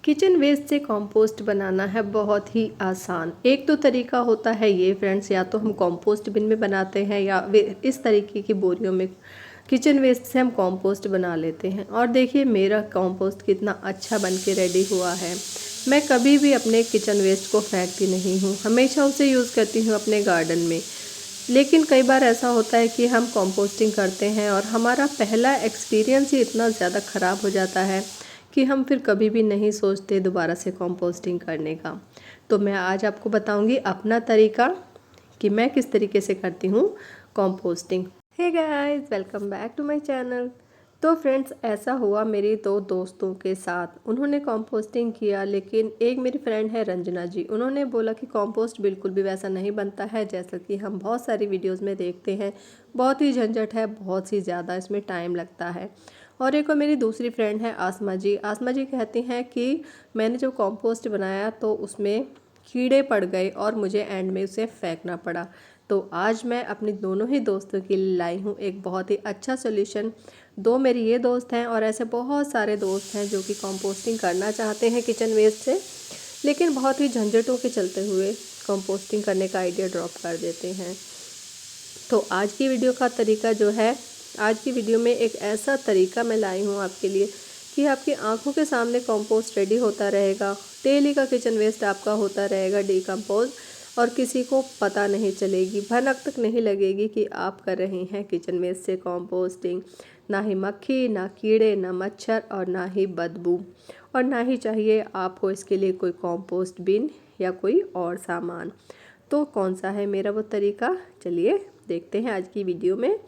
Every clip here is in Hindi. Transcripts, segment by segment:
किचन वेस्ट से कंपोस्ट बनाना है बहुत ही आसान। एक तो तरीका होता है ये फ्रेंड्स, या तो हम कंपोस्ट बिन में बनाते हैं या इस तरीके की बोरियों में किचन वेस्ट से हम कंपोस्ट बना लेते हैं। और देखिए मेरा कंपोस्ट कितना अच्छा बन के रेडी हुआ है। मैं कभी भी अपने किचन वेस्ट को फेंकती नहीं हूँ, हमेशा उसे यूज़ करती हूँ अपने गार्डन में। लेकिन कई बार ऐसा होता है कि हम कंपोस्टिंग करते हैं और हमारा पहला एक्सपीरियंस ही इतना ज़्यादा ख़राब हो जाता है कि हम फिर कभी भी नहीं सोचते दोबारा से कंपोस्टिंग करने का। तो मैं आज आपको बताऊंगी अपना तरीका कि मैं किस तरीके से करती हूँ composting. Hey guys, welcome back to my channel. तो फ्रेंड्स, ऐसा हुआ मेरी दो दोस्तों के साथ। उन्होंने कंपोस्टिंग किया, लेकिन एक मेरी फ्रेंड है रंजना जी, उन्होंने बोला कि कंपोस्ट बिल्कुल भी वैसा नहीं बनता है जैसा कि हम बहुत सारी वीडियोस में देखते हैं। बहुत ही झंझट है, बहुत ही ज़्यादा इसमें टाइम लगता है। और एक और मेरी दूसरी फ्रेंड है आसमा जी। आसमा जी कहती हैं कि मैंने जब कंपोस्ट बनाया तो उसमें कीड़े पड़ गए और मुझे एंड में उसे फेंकना पड़ा। तो आज मैं अपनी दोनों ही दोस्तों के लिए लाई हूँ एक बहुत ही अच्छा सोल्यूशन। दो मेरी ये दोस्त हैं और ऐसे बहुत सारे दोस्त हैं जो कि कंपोस्टिंग करना चाहते हैं किचन वेस्ट से, लेकिन बहुत ही झंझटों के चलते हुए कंपोस्टिंग करने का आइडिया ड्रॉप कर देते हैं। तो आज की वीडियो का तरीका जो है, आज की वीडियो में एक ऐसा तरीका मैं लाई हूँ आपके लिए कि आपकी आंखों के सामने कंपोस्ट रेडी होता रहेगा। डेली का किचन वेस्ट आपका होता रहेगा डिकम्पोज, और किसी को पता नहीं चलेगी, भनक तक नहीं लगेगी कि आप कर रहे हैं किचन वेस्ट से कंपोस्टिंग। ना ही मक्खी, ना कीड़े, ना मच्छर और ना ही बदबू, और ना ही चाहिए आपको इसके लिए कोई कंपोस्ट बिन या कोई और सामान। तो कौन सा है मेरा वो तरीका, चलिए देखते हैं आज की वीडियो में।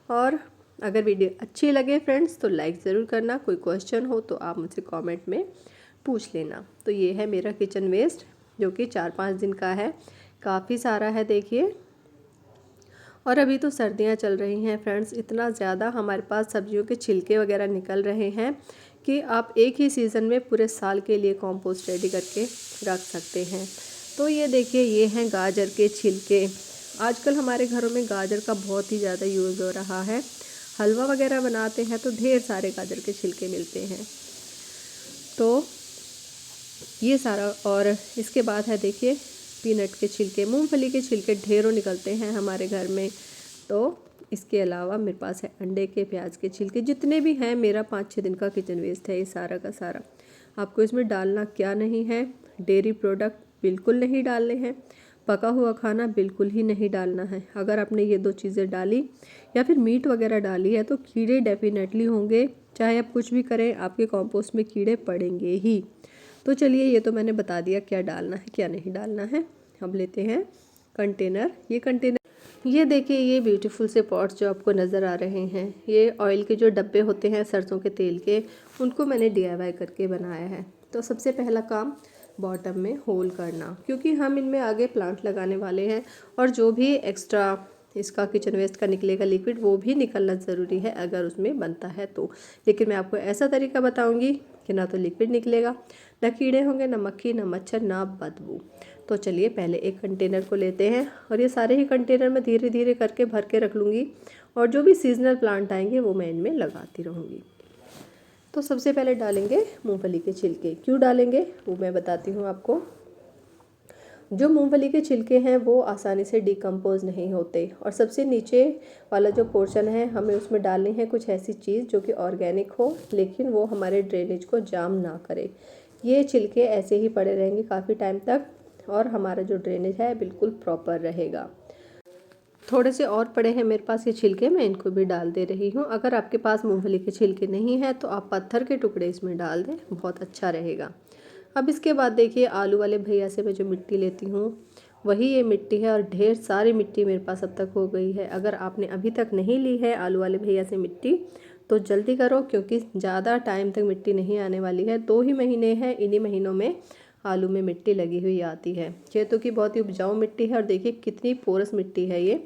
और अगर वीडियो अच्छी लगे फ्रेंड्स तो लाइक ज़रूर करना। कोई क्वेश्चन हो तो आप मुझसे कमेंट में पूछ लेना। तो ये है मेरा किचन वेस्ट जो कि 4-5 दिन का है, काफ़ी सारा है देखिए। और अभी तो सर्दियां चल रही हैं फ्रेंड्स, इतना ज़्यादा हमारे पास सब्जियों के छिलके वगैरह निकल रहे हैं कि आप एक ही सीज़न में पूरे साल के लिए कंपोस्ट रेडी करके रख सकते हैं। तो ये देखिए, ये हैं गाजर के छिलके। आजकल हमारे घरों में गाजर का बहुत ही ज़्यादा यूज़ हो रहा है। हलवा वगैरह बनाते हैं तो ढेर सारे गाजर के छिलके मिलते हैं। तो ये सारा, और इसके बाद है देखिए पीनट के छिलके, मूंगफली के छिलके ढेरों निकलते हैं हमारे घर में। तो इसके अलावा मेरे पास है अंडे के, प्याज के छिलके, जितने भी हैं मेरा 5-6 दिन का किचन वेस्ट है ये सारा का सारा। आपको इसमें डालना क्या नहीं है, डेयरी प्रोडक्ट बिल्कुल नहीं डालने हैं, पका हुआ खाना बिल्कुल ही नहीं डालना है। अगर आपने ये 2 चीज़ें डाली या फिर मीट वगैरह डाली है तो कीड़े डेफिनेटली होंगे। चाहे आप कुछ भी करें, आपके कंपोस्ट में कीड़े पड़ेंगे ही। तो चलिए, ये तो मैंने बता दिया क्या डालना है क्या नहीं डालना है। अब लेते हैं कंटेनर। ये कंटेनर, ये देखिए, ये ब्यूटीफुल से पॉट्स जो आपको नज़र आ रहे हैं, ये ऑयल के जो डब्बे होते हैं सरसों के तेल के, उनको मैंने DIY करके बनाया है। तो सबसे पहला काम बॉटम में होल करना, क्योंकि हम इनमें आगे प्लांट लगाने वाले हैं और जो भी एक्स्ट्रा इसका किचन वेस्ट का निकलेगा लिक्विड, वो भी निकलना ज़रूरी है अगर उसमें बनता है तो। लेकिन मैं आपको ऐसा तरीका बताऊंगी कि ना तो लिक्विड निकलेगा, ना कीड़े होंगे, ना मक्खी, ना मच्छर, ना बदबू। तो चलिए पहले एक कंटेनर को लेते हैं और ये सारे ही कंटेनर में धीरे धीरे करके भर के रख लूँगी, और जो भी सीजनल प्लांट आएंगे वो मैं इनमें लगाती रहूँगी। तो सबसे पहले डालेंगे मूंगफली के छिलके। क्यों डालेंगे वो मैं बताती हूँ आपको। जो मूंगफली के छिलके हैं वो आसानी से डिकम्पोज नहीं होते, और सबसे नीचे वाला जो पोर्शन है हमें उसमें डालनी है कुछ ऐसी चीज़ जो कि ऑर्गेनिक हो, लेकिन वो हमारे ड्रेनेज को जाम ना करे। ये छिलके ऐसे ही पड़े रहेंगे काफ़ी टाइम तक, और हमारा जो ड्रेनेज है बिल्कुल प्रॉपर रहेगा। थोड़े से और पड़े हैं मेरे पास ये छिलके, मैं इनको भी डाल दे रही हूँ। अगर आपके पास मूंगफली के छिलके नहीं है तो आप पत्थर के टुकड़े इसमें डाल दें, बहुत अच्छा रहेगा। अब इसके बाद देखिए, आलू वाले भैया से मैं जो मिट्टी लेती हूँ वही ये मिट्टी है, और ढेर सारी मिट्टी मेरे पास अब तक हो गई है। अगर आपने अभी तक नहीं ली है आलू वाले भैया से मिट्टी तो जल्दी करो, क्योंकि ज़्यादा टाइम तक मिट्टी नहीं आने वाली है। 2 ही महीने हैं, इन्हीं महीनों में आलू में मिट्टी लगी हुई आती है। खेतों की बहुत ही उपजाऊ मिट्टी है, और देखिए कितनी पोरस मिट्टी है ये।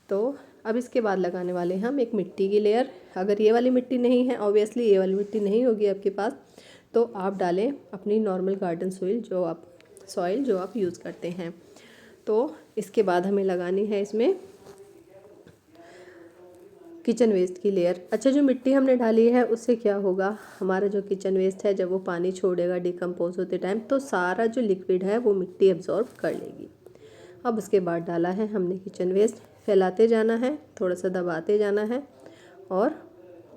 तो अब इसके बाद लगाने वाले हैं हम एक मिट्टी की लेयर। अगर ये वाली मिट्टी नहीं है, ऑब्वियसली ये वाली मिट्टी नहीं होगी आपके पास, तो आप डालें अपनी नॉर्मल गार्डन सॉइल जो आप यूज़ करते हैं। तो इसके बाद हमें लगानी है इसमें किचन वेस्ट की लेयर। अच्छा, जो मिट्टी हमने डाली है उससे क्या होगा, हमारा जो किचन वेस्ट है जब वो पानी छोड़ेगा डिकम्पोज होते टाइम तो सारा जो लिक्विड है वो मिट्टी एब्जॉर्ब कर लेगी। अब उसके बाद डाला है हमने किचन वेस्ट, फैलाते जाना है, थोड़ा सा दबाते जाना है। और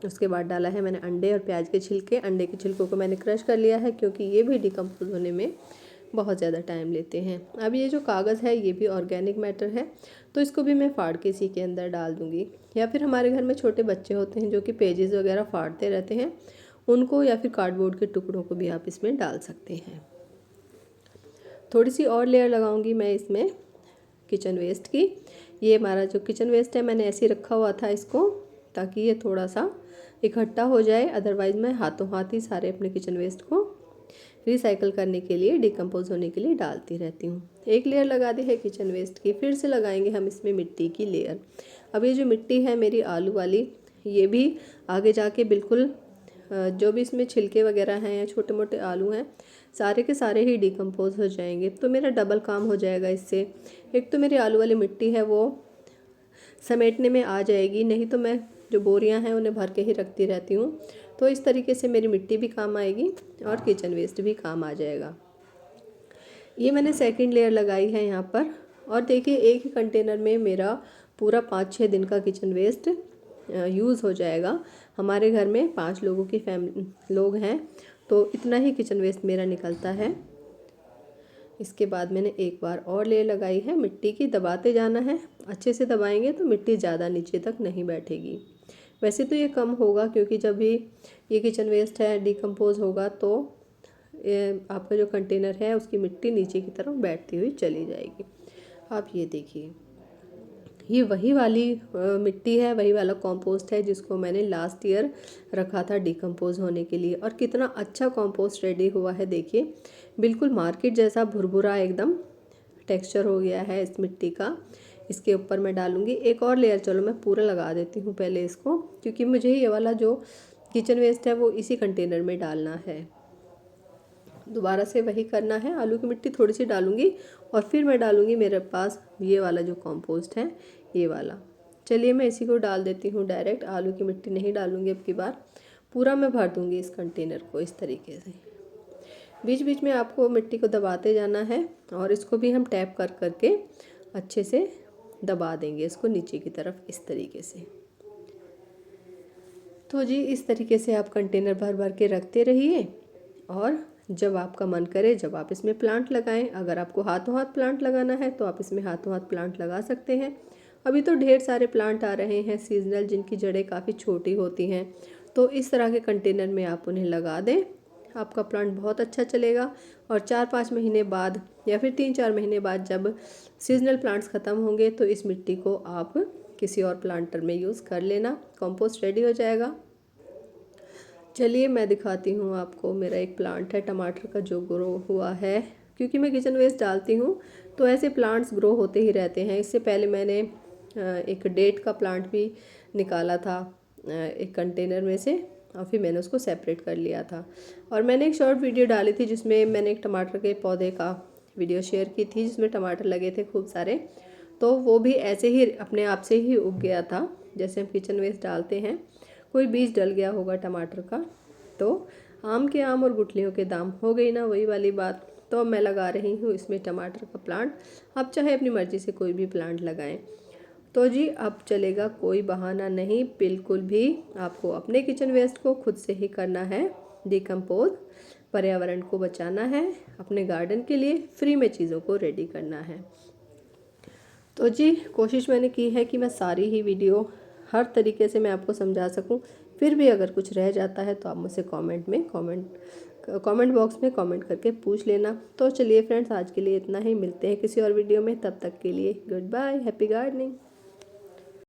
उसके बाद डाला है मैंने अंडे और प्याज के छिलके। अंडे के छिलकों को मैंने क्रश कर लिया है क्योंकि ये भी डिकम्पोज होने में बहुत ज़्यादा टाइम लेते हैं। अब ये जो कागज़ है ये भी ऑर्गेनिक मैटर है, तो इसको भी मैं फाड़ के इसी के अंदर डाल दूँगी। या फिर हमारे घर में छोटे बच्चे होते हैं जो कि पेजेस वगैरह फाड़ते रहते हैं, उनको या फिर कार्डबोर्ड के टुकड़ों को भी आप इसमें डाल सकते हैं। थोड़ी सी और लेयर लगाऊंगी मैं इसमें किचन वेस्ट की। ये हमारा जो किचन वेस्ट है मैंने ऐसे ही रखा हुआ था इसको, ताकि ये थोड़ा सा इकट्ठा हो जाए, अदरवाइज़ मैं हाथों हाथ ही सारे अपने किचन वेस्ट को रिसाइकल करने के लिए, डिकम्पोज होने के लिए डालती रहती हूँ। एक लेयर लगा दी है किचन वेस्ट की, फिर से लगाएंगे हम इसमें मिट्टी की लेयर। अब ये जो मिट्टी है मेरी आलू वाली, ये भी आगे जाके बिल्कुल जो भी इसमें छिलके वगैरह हैं या छोटे मोटे आलू हैं सारे के सारे ही डिकम्पोज हो जाएंगे, तो मेरा डबल काम हो जाएगा इससे। एक तो मेरी आलू वाली मिट्टी है वो समेटने में आ जाएगी, नहीं तो मैं जो बोरियां हैं उन्हें भर के ही रखती रहती हूँ, तो इस तरीके से मेरी मिट्टी भी काम आएगी और किचन वेस्ट भी काम आ जाएगा। ये मैंने सेकंड लेयर लगाई है यहाँ पर। और देखिए एक ही कंटेनर में मेरा पूरा 5-6 दिन का किचन वेस्ट यूज़ हो जाएगा। हमारे घर में 5 लोगों की लोग हैं, तो इतना ही किचन वेस्ट मेरा निकलता है। इसके बाद मैंने एक बार और लेयर लगाई है मिट्टी की, दबाते जाना है, अच्छे से दबाएंगे तो मिट्टी ज़्यादा नीचे तक नहीं बैठेगी। वैसे तो ये कम होगा क्योंकि जब भी ये किचन वेस्ट है डिकम्पोज होगा तो आपका जो कंटेनर है उसकी मिट्टी नीचे की तरफ बैठती हुई चली जाएगी। आप ये देखिए, ये वही वाली मिट्टी है, वही वाला कंपोस्ट है जिसको मैंने लास्ट ईयर रखा था डिकम्पोज होने के लिए। और कितना अच्छा कंपोस्ट रेडी हुआ है, देखिए बिल्कुल मार्केट जैसा भुरभुरा एकदम टेक्सचर हो गया है इस मिट्टी का। इसके ऊपर मैं डालूंगी एक और लेयर। चलो मैं पूरा लगा देती हूँ पहले इसको, क्योंकि मुझे ये वाला जो किचन वेस्ट है वो इसी कंटेनर में डालना है। दोबारा से वही करना है, आलू की मिट्टी थोड़ी सी डालूंगी और फिर मैं डालूंगी मेरे पास ये वाला जो कंपोस्ट है, ये वाला। चलिए मैं इसी को डाल देती हूँ डायरेक्ट, आलू की मिट्टी नहीं डालूंगी अब की बार। पूरा मैं भर दूंगी इस कंटेनर को इस तरीके से। बीच बीच में आपको मिट्टी को दबाते जाना है और इसको भी हम टैप कर करके अच्छे से दबा देंगे इसको नीचे की तरफ इस तरीके से। तो जी इस तरीके से आप कंटेनर भर भर के रखते रहिए और जब आपका मन करे जब आप इसमें प्लांट लगाएं। अगर आपको हाथों हाथ प्लांट लगाना है तो आप इसमें हाथों हाथ प्लांट लगा सकते हैं। अभी तो ढेर सारे प्लांट आ रहे हैं सीजनल, जिनकी जड़ें काफ़ी छोटी होती हैं, तो इस तरह के कंटेनर में आप उन्हें लगा दें, आपका प्लांट बहुत अच्छा चलेगा। और 4-5 महीने बाद या फिर 3-4 महीने बाद जब सीजनल प्लांट्स ख़त्म होंगे तो इस मिट्टी को आप किसी और प्लांटर में यूज़ कर लेना, कंपोस्ट रेडी हो जाएगा। चलिए मैं दिखाती हूँ आपको, मेरा एक प्लांट है टमाटर का जो ग्रो हुआ है। क्योंकि मैं किचन वेस्ट डालती हूँ तो ऐसे प्लांट्स ग्रो होते ही रहते हैं। इससे पहले मैंने एक डेट का प्लांट भी निकाला था एक कंटेनर में से और फिर मैंने उसको सेपरेट कर लिया था। और मैंने एक शॉर्ट वीडियो डाली थी जिसमें मैंने एक टमाटर के पौधे का वीडियो शेयर की थी जिसमें टमाटर लगे थे खूब सारे, तो वो भी ऐसे ही अपने आप से ही उग गया था। जैसे हम किचन वेस्ट डालते हैं, कोई बीज डल गया होगा टमाटर का, तो आम के आम और गुठलियों के दाम हो गई ना, वही वाली बात। तो मैं लगा रही हूँ इसमें टमाटर का प्लांट। आप चाहे अपनी मर्ज़ी से कोई भी प्लांट लगाएं। तो जी अब चलेगा कोई बहाना नहीं, बिल्कुल भी आपको अपने किचन वेस्ट को खुद से ही करना है डिकम्पोज। पर्यावरण को बचाना है, अपने गार्डन के लिए फ्री में चीज़ों को रेडी करना है। तो जी कोशिश मैंने की है कि मैं सारी ही वीडियो हर तरीके से मैं आपको समझा सकूं। फिर भी अगर कुछ रह जाता है तो आप मुझसे कमेंट बॉक्स में कमेंट करके पूछ लेना। तो चलिए फ्रेंड्स, आज के लिए इतना ही, मिलते हैं किसी और वीडियो में। तब तक के लिए गुड बाय, हैप्पी गार्डनिंग।